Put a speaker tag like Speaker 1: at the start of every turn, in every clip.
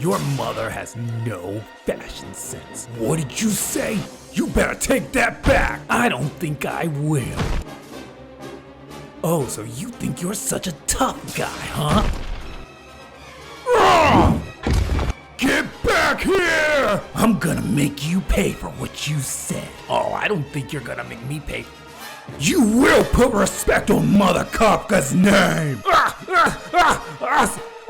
Speaker 1: Your mother has no fashion sense. What did you say? You better take that back. I don't think I will. Oh, so you think you're such a tough guy, huh? Get back here! I'm gonna make you pay for what you said. Oh, I don't think you're gonna make me pay. You will put respect on Mother Kafka's name!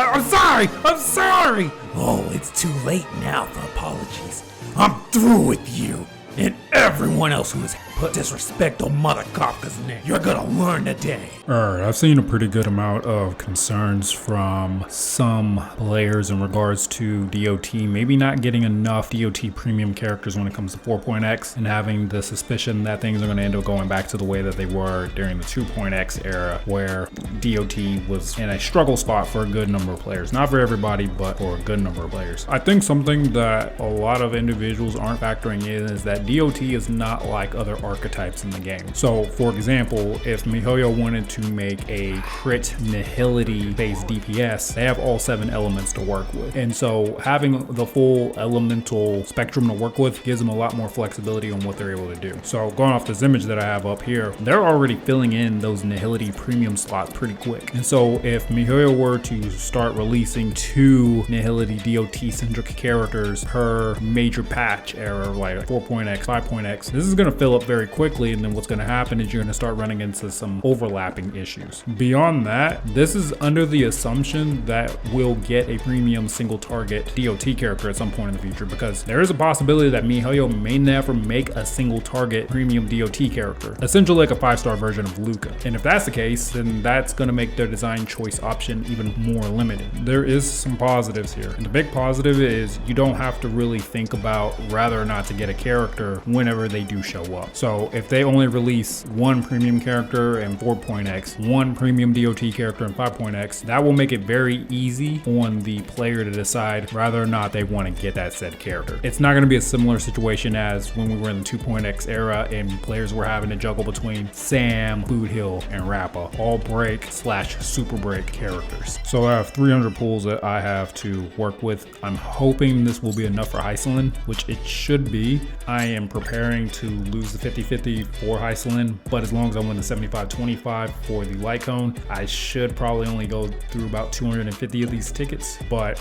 Speaker 1: I'm sorry! Oh, it's too late now for apologies. I'm through with you and everyone else who has put disrespect on Mother Kafka's name. You're gonna learn today.
Speaker 2: Alright, I've seen a pretty good amount of concerns from some players in regards to D.O.T. maybe not getting enough D.O.T. premium characters when it comes to 4.x and having the suspicion that things are going to end up going back to the way that they were during the 2.x era, where D.O.T. was in a struggle spot for a good number of players. Not for everybody, but for a good number of players. I think something that a lot of individuals aren't factoring in is that D.O.T. is not like other archetypes in the game. So, for example, if MiHoYo wanted to make a crit nihility based DPS, they have all 7 elements to work with. And so having the full elemental spectrum to work with gives them a lot more flexibility on what they're able to do. So going off this image that I have up here, they're already filling in those nihility premium slots pretty quick. And so if MiHoYo were to start releasing 2 nihility D.O.T. centric characters per major patch era, like 4.x, 5.x, this is going to fill up very quickly. And then what's going to happen is you're going to start running into some overlapping issues. Beyond that, this is under the assumption that we'll get a premium single target D.O.T. character at some point in the future, because there is a possibility that MiHoYo may never make a single target premium D.O.T. character, essentially like a 5-star version of Luca. And if that's the case, then that's going to make their design choice option even more limited. There is some positives here, and the big positive is you don't have to really think about whether or not to get a character whenever they do show up. So if they only release 1 premium character in 4.x, 1 premium D.O.T. character in 5.x, that will make it very easy on the player to decide whether or not they want to get that said character. It's not going to be a similar situation as when we were in the 2.x era and players were having to juggle between Sam, Boot Hill, and Rappa, all break / super break characters. So I have 300 pulls that I have to work with. I'm hoping this will be enough for Hyselin, which it should be. I am preparing to lose the 50-50 for Hyselin, but as long as I win the 75-25 for the light cone, I should probably only go through about 250 of these tickets, but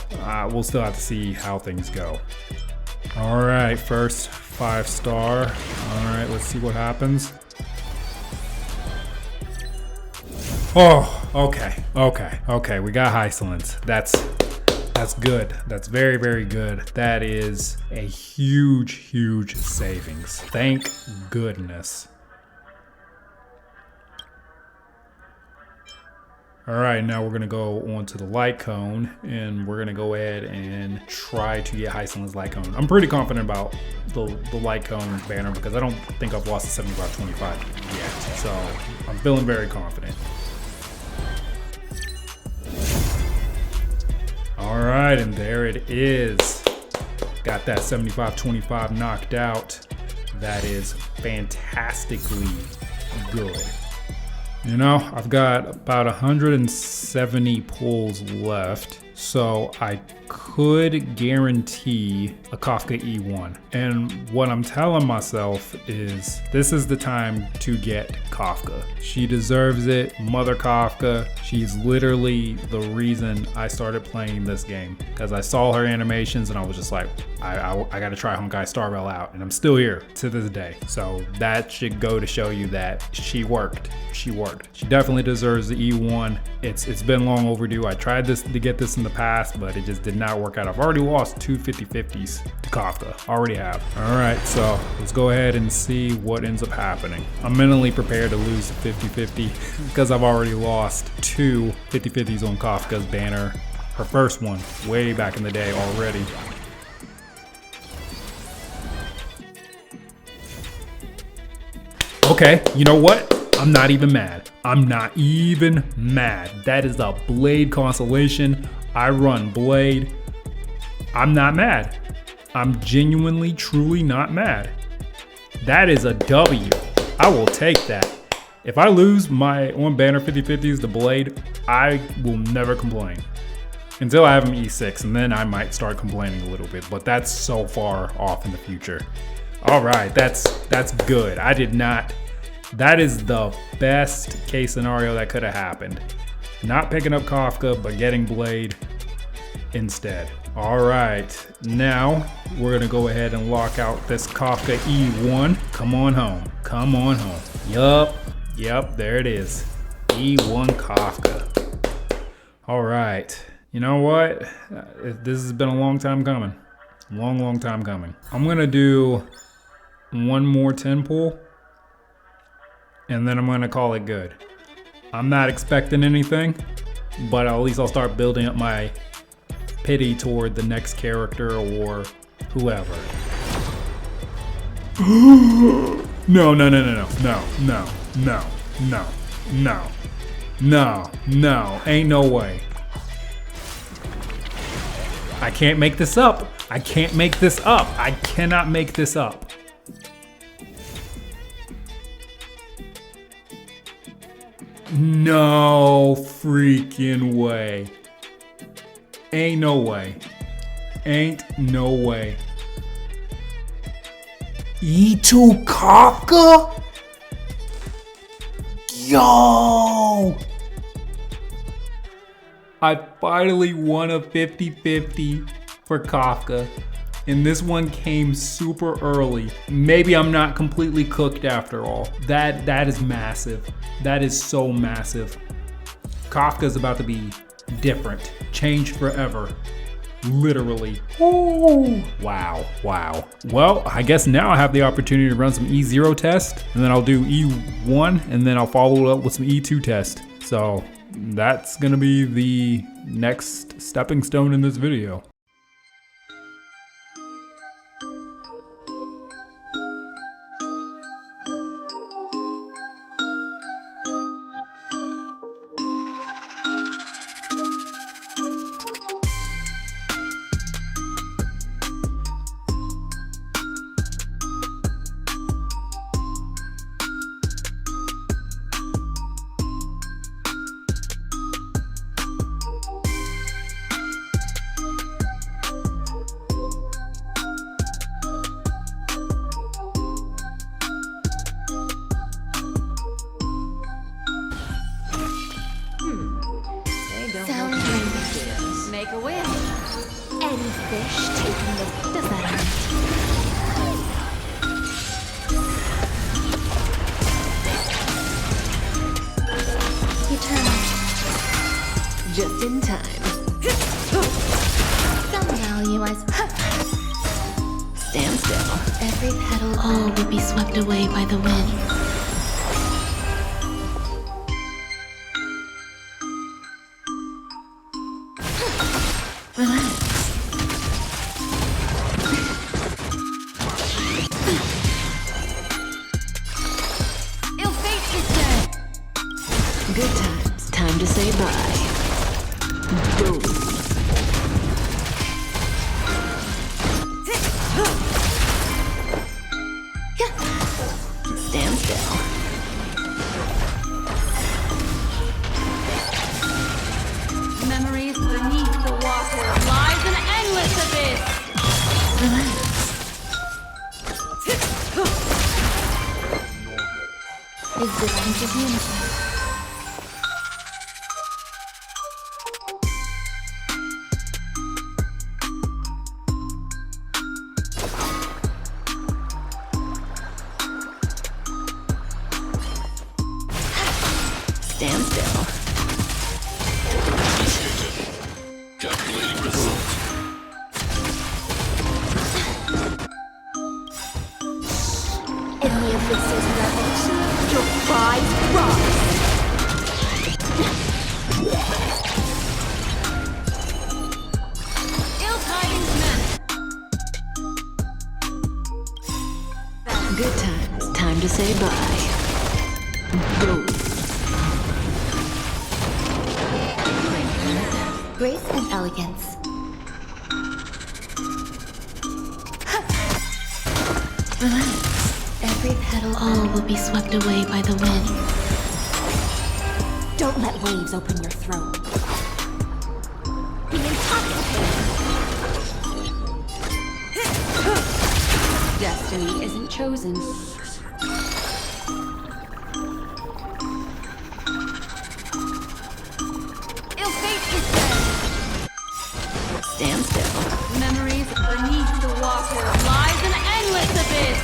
Speaker 2: we'll still have to see how things go. All right, first 5-star. All right, let's see what happens. Oh, okay. We got Hyselins. That's good. That's very, very good. That is a huge savings. Thank goodness. All right, now we're gonna go on to the light cone, and we're gonna go ahead and try to get Hyselin's light cone. I'm pretty confident about the light cone banner because I don't think I've lost the 75-25 yet, so I'm feeling very confident. All right, and there it is. Got that 75-25 knocked out. That is fantastically good. You know, I've got about 170 pulls left, so I could guarantee a Kafka E1. And what I'm telling myself is this is the time to get Kafka. She deserves it. Mother Kafka. She's literally the reason I started playing this game, because I saw her animations and I was just like, I gotta try Honkai Star Rail out, and I'm still here to this day. So that should go to show you that she worked. She definitely deserves the E1. It's been long overdue. I tried to get this in the past, but it just did not work out. I've already lost 2 50-50s to Kafka. Already have. All right, so let's go ahead and see what ends up happening. I'm mentally prepared to lose the 50-50 because I've already lost 2 50-50s on Kafka's banner. Her first one way back in the day already. Okay, you know what? I'm not even mad. That is a Blade constellation. I run Blade. I'm not mad. I'm genuinely, truly not mad. That is a W. I will take that. If I lose my on banner 50-50s to Blade, I will never complain. until I have him E6, and then I might start complaining a little bit, but that's so far off in the future. All right, that's good. I did not, that is the best case scenario that could have happened. Not picking up Kafka, but getting Blade instead. All right, now we're gonna go ahead and lock out this Kafka E1. Come on home, come on home. Yup, there it is. E1 Kafka. All right, you know what? This has been a long time coming. Long time coming. I'm gonna do one more 10 pull, and then I'm gonna call it good. I'm not expecting anything, but at least I'll start building up my pity toward the next character or whoever. No, ain't no way. I can't make this up. I can't make this up. I cannot make this up. No freaking way. Ain't no way. Ain't no way.
Speaker 1: E2 Kafka? Yo!
Speaker 2: I finally won a 50-50 for Kafka, and this one came super early. Maybe I'm not completely cooked after all. That is massive. That is so massive. Kafka's about to be different, changed forever. Literally. Ooh. Wow. Well, I guess now I have the opportunity to run some E0 test, and then I'll do E1, and then I'll follow it up with some E2 test. So that's gonna be the next stepping stone in this video.
Speaker 3: Make a wish. Any fish taking the... Does that hurt? You turn. Just in time. Some value, I suppose. Stand still. Every petal... All will be swept away by the wind. Relax. Ill fate is dead. Good times. Time to say bye. Boom. Stand still. Memories beneath the water lies an endless abyss. Relax. Existence is unity. Stand still.
Speaker 4: Calculating results.
Speaker 3: In the abyss's revolution, your prize rise. Ill tidings meant.
Speaker 4: Good times. Time to say bye. Boom.
Speaker 3: Grace and elegance.
Speaker 4: Relax.
Speaker 3: Every petal...
Speaker 4: All will be swept away by the wind.
Speaker 3: Don't let waves open your throat. The destiny isn't chosen. Ill fate is dead.
Speaker 4: Stand still.
Speaker 3: Memories beneath the water lies an endless abyss.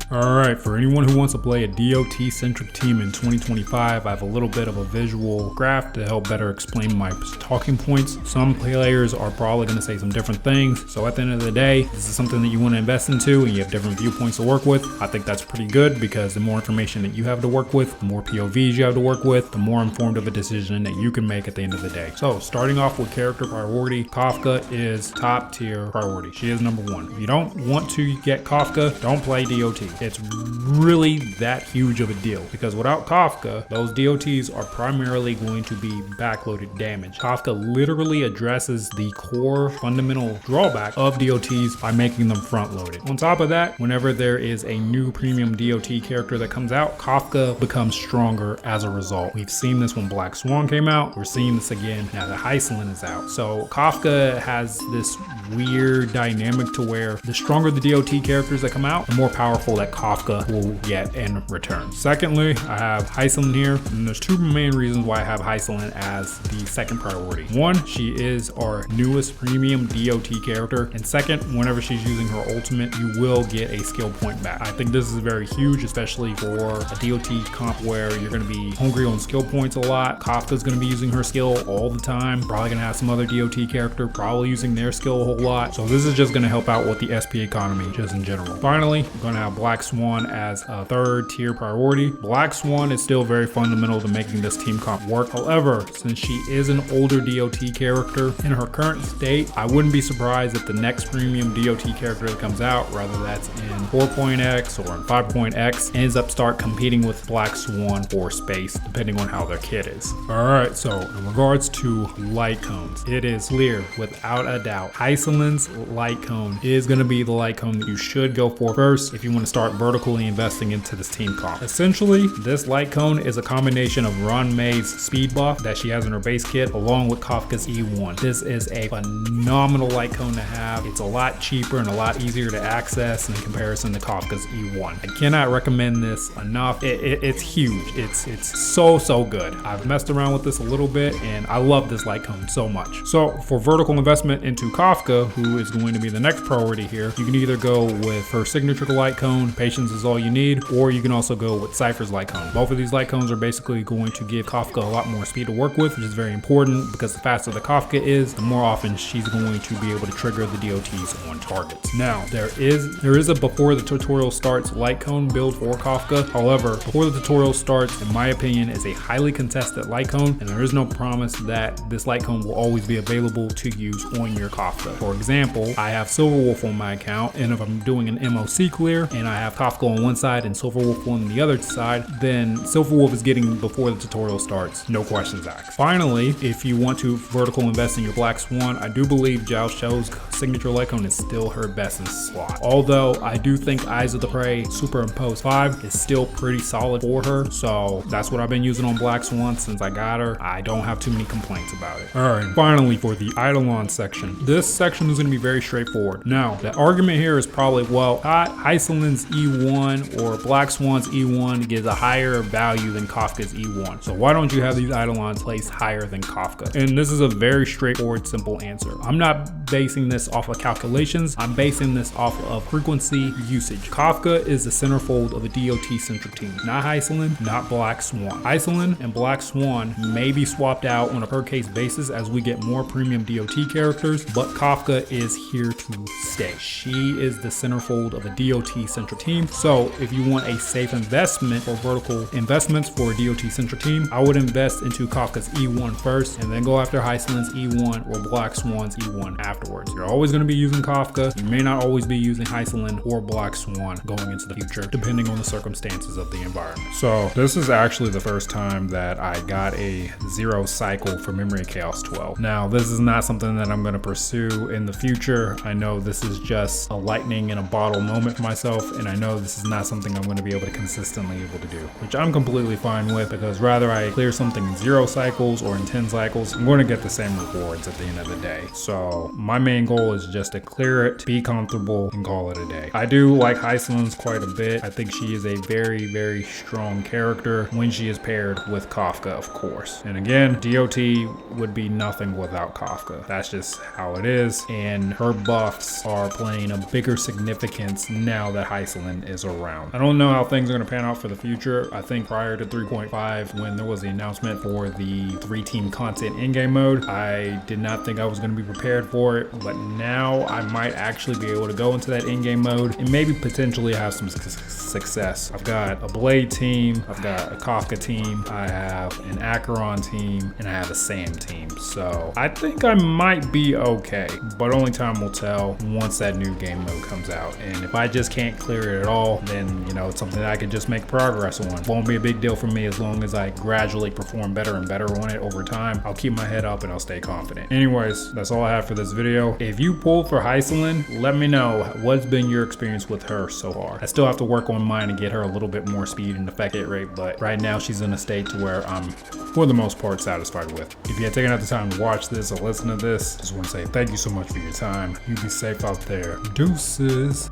Speaker 2: Alright, for anyone who wants to play a D.O.T centric team in 2025, I have a little bit of a visual graph to help better explain my talking points. Some players are probably going to say some different things, so at the end of the day, this is something that you want to invest into and you have different viewpoints to work with. I think that's pretty good because the more information that you have to work with, the more POVs you have to work with, the more informed of a decision that you can make at the end of the day. So starting off with character priority, Kafka is top tier priority. She is number one. If you don't want to get Kafka, don't play D.O.T. It's really that huge of a deal because without Kafka, those D.O.Ts are primarily going to be backloaded damage. Kafka literally addresses the core fundamental drawback of D.O.Ts by making them front loaded. On top of that, whenever there is a new premium D.O.T character that comes out, Kafka becomes stronger as a result. We've seen this when Black Swan came out. We're seeing this again now that Hyselin is out. So Kafka has this weird dynamic to where the stronger the D.O.T characters that come out, the more powerful that Kafka will get in return. Secondly, I have Hyselin here, and there's two main reasons why I have Hyselin as the second priority. One, she is our newest premium D.O.T character, and second, whenever she's using her ultimate, you will get a skill point back. I think this is very huge, especially for a D.O.T comp where you're going to be hungry on skill points a lot. Kafka's going to be using her skill all the time, probably going to have some other D.O.T character probably using their skill a whole lot, so this is just going to help out with the SP economy just in general. Finally, we're going to have Black Swan as a third tier priority. Black Swan is still very fundamental to making this team comp work. However, since she is an older D.O.T character in her current state, I wouldn't be surprised if the next premium D.O.T character that comes out, whether that's in 4.x or in 5.x, ends up start competing with Black Swan for space, depending on how their kit is. Alright, so in regards to light cones, it is clear without a doubt, Hyselin's light cone is going to be the light cone that you should go for first if you want to start vertically investing into this team comp. Essentially, this light cone is a combination of Ron May's speed buff that she has in her base kit along with Kafka's E1. This is a phenomenal light cone to have. It's a lot cheaper and a lot easier to access in comparison to Kafka's E1. I cannot recommend this enough. It's huge. It's so good. I've messed around with this a little bit and I love this light cone so much. So for vertical investment into Kafka, who is going to be the next priority here, you can either go with her signature light cone, Patience is all you need, or you can also go with Cypher's light cone. Both of these light cones are basically going to give Kafka a lot more speed to work with, which is very important because the faster the Kafka is, the more often she's going to be able to trigger the D.O.Ts on targets. Now, there is a before the tutorial starts light cone build for Kafka. However, before the tutorial starts, in my opinion, is a highly contested light cone, and there is no promise that this light cone will always be available to use on your Kafka. For example, I have Silverwolf on my account, and if I'm doing an MOC clear and I have Kafka on one side and Silverwolf on the other side, then Silverwolf is getting before the tutorial starts, no questions asked. Finally, if you want to vertical invest in your Black Swan, I do believe Zhao Shou's signature light cone is still her best in slot. Although I do think Eyes of the Prey Superimpose 5 is still pretty solid for her, so that's what I've been using on Black Swan since I got her. I don't have too many complaints about it. Alright, finally for the Eidolon section. This section is going to be very straightforward. Now, the argument here is probably, well, Hyselin's E1 or Black Swan's E1 gives a higher value than Kafka's E1. So why don't you have these Eidolons placed higher than Kafka? And this is a very straightforward, simple answer. I'm not basing this off of calculations. I'm basing this off of frequency usage. Kafka is the centerfold of a D.O.T centric team. Not Hyselin, not Black Swan. Hyselin and Black Swan may be swapped out on a per case basis as we get more premium D.O.T characters, but Kafka is here to stay. She is the centerfold of a D.O.T centric team. So if you want a safe investment or vertical investments for a D.O.T centric team, I would invest into Kafka's E1 first and then go after Hyselin's E1 or Black Swan's E1 afterwards. You're always going to be using Kafka. You may not always be using Hyselin or Black Swan going into the future, depending on the circumstances of the environment. So this is actually the first time that I got a 0 cycle for Memory of Chaos 12. Now, this is not something that I'm going to pursue in the future. I know this is just a lightning in a bottle moment for myself, and and I know this is not something I'm going to be able to consistently able to do, which I'm completely fine with, because rather I clear something in 0 cycles or in 10 cycles, I'm going to get the same rewards at the end of the day. So my main goal is just to clear it, be comfortable, and call it a day. I do like Hycelin's quite a bit. I think she is a very strong character when she is paired with Kafka, of course. And again, D.O.T would be nothing without Kafka. That's just how it is, and her buffs are playing a bigger significance now that Hycelin is around. I don't know how things are going to pan out for the future. I think prior to 3.5, when there was the announcement for the 3-team content in-game mode, I did not think I was going to be prepared for it, but now I might actually be able to go into that in-game mode and maybe potentially have some success. I've got a Blade team, I've got a Kafka team, I have an Acheron team, and I have a Sam team. So I think I might be okay, but only time will tell once that new game mode comes out. And if I just can't clear it at all, then you know, it's something that I could just make progress on. Won't be a big deal for me as long as I gradually perform better and better on it over time. I'll keep my head up and I'll stay confident. Anyways, that's all I have for this video. If you pulled for Hycelin, let me know what's been your experience with her so far. I still have to work on mine and get her a little bit more speed and effect hit rate, but right now she's in a state to where I'm for the most part satisfied with. If you had taken out the time to watch this or listen to this, just want to say thank you so much for your time. You be safe out there. Deuces.